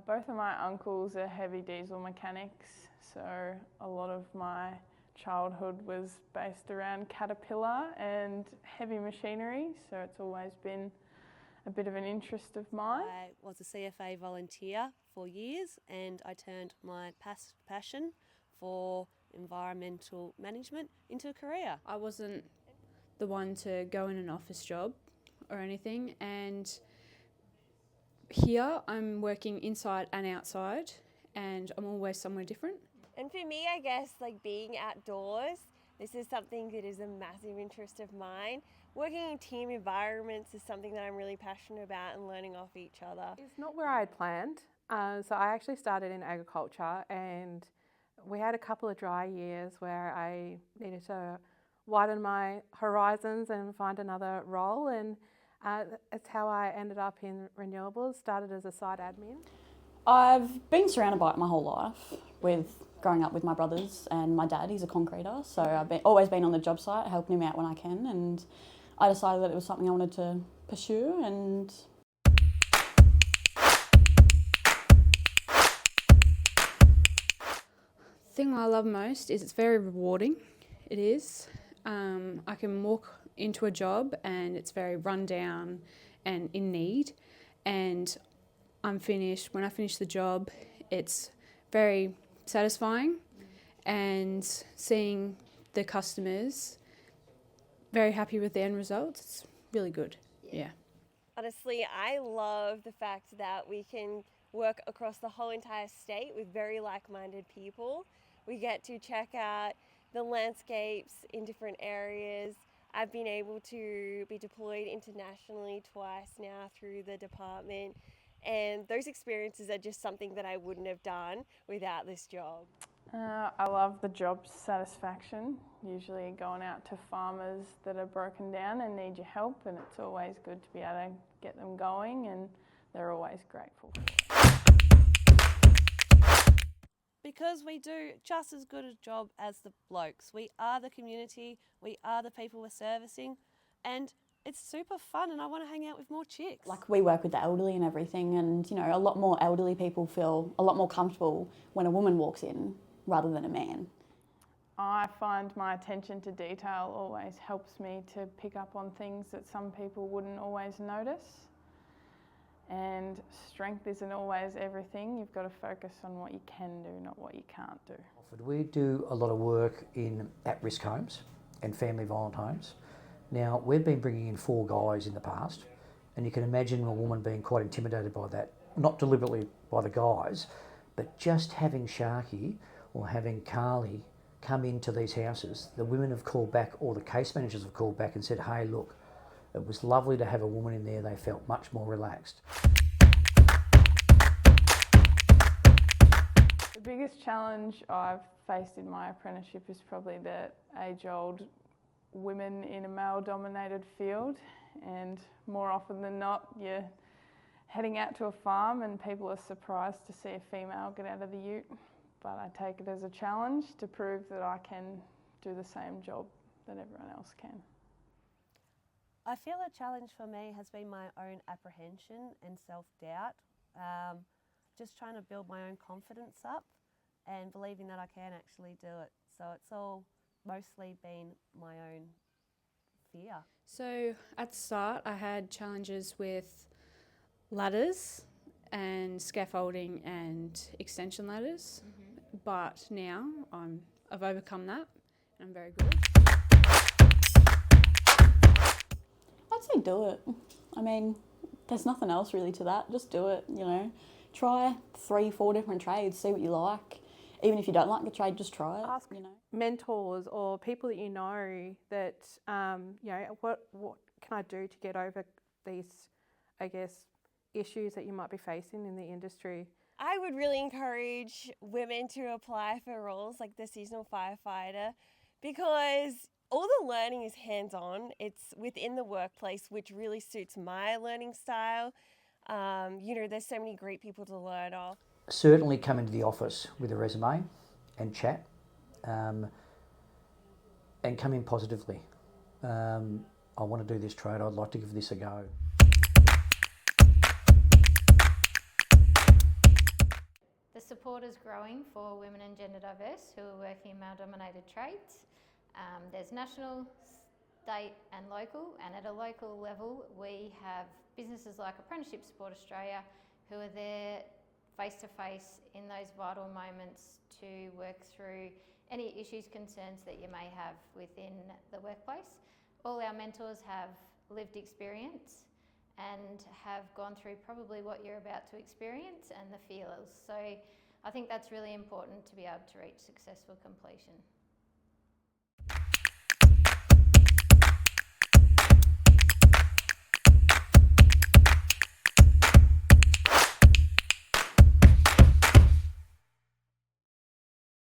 Both of my uncles are heavy diesel mechanics, so a lot of my childhood was based around Caterpillar and heavy machinery, so it's always been a bit of an interest of mine. I was a CFA volunteer for years, and I turned my passion for environmental management into a career. I wasn't the one to go in an office job or anything, and here I'm working inside and outside, and I'm always somewhere different. And for me, I guess, like being outdoors, this is something that is a massive interest of mine. Working in team environments is something that I'm really passionate about, and learning off each other. It's not where I had planned. So I actually started in agriculture, and we had a couple of dry years where I needed to widen my horizons and find another role, and that's how I ended up in renewables. Started as a site admin. I've been surrounded by it my whole life, with growing up with my brothers and my dad. He's a concreter, so I've always been on the job site helping him out when I can, and I decided that it was something I wanted to pursue. And The thing I love most is it's very rewarding. It is. I can walk into a job and it's very run down and in need, and I'm finished. When I finish the job, it's very satisfying, and seeing the customers very happy with the end results, it's really good. Yeah. Honestly, I love the fact that we can work across the whole entire state with very like-minded people. We get to check out the landscapes in different areas. I've been able to be deployed internationally twice now through the department, and those experiences are just something that I wouldn't have done without this job. I love the job satisfaction, usually going out to farmers that are broken down and need your help, and it's always good to be able to get them going, and they're always grateful for it. Because we do just as good a job as the blokes. We are the community, we are the people we're servicing, and it's super fun, and I want to hang out with more chicks. like, we work with the elderly and everything, and you know, a lot more elderly people feel a lot more comfortable when a woman walks in rather than a man. I find my attention to detail always helps me to pick up on things that some people wouldn't always notice. And strength isn't always everything. You've got to focus on what you can do, not what you can't do. We do a lot of work in at-risk homes and family violent homes. Now, we've been bringing in 4 guys in the past, and you can imagine a woman being quite intimidated by that, not deliberately by the guys, but just having Sharky or having Carly come into these houses. The women have called back, or the case managers have called back and said, hey, look, it was lovely to have a woman in there. They felt much more relaxed. The biggest challenge I've faced in my apprenticeship is probably the age-old women in a male-dominated field, and more often than not you're heading out to a farm and people are surprised to see a female get out of the ute, but I take it as a challenge to prove that I can do the same job that everyone else can. I feel a challenge for me has been my own apprehension and self-doubt, just trying to build my own confidence up and believing that I can actually do it. So it's all mostly been my own fear. So at the start, I had challenges with ladders and scaffolding and extension ladders, but now I've overcome that and I'm very good. I'd say do it. I mean, there's nothing else really to that. Just do it, you know. Try 3-4 different trades, see what you like. Even if you don't like the trade, just try it. Ask mentors or people that you know that, you know, what can I do to get over these, I guess, issues that you might be facing in the industry? I would really encourage women to apply for roles like the seasonal firefighter, because all the learning is hands-on. It's within the workplace, which really suits my learning style. You know, there's so many great people to learn off. Certainly come into the office with a resume and chat, and come in positively. I want to do this trade, I'd like to give this a go. support is growing for women and gender diverse who are working in male-dominated trades. There's national, state and local, and at a local level we have businesses like Apprenticeship Support Australia who are there face-to-face in those vital moments to work through any issues, concerns that you may have within the workplace. All our mentors have lived experience and have gone through probably what you're about to experience and the feelers. So I think that's really important to be able to reach successful completion.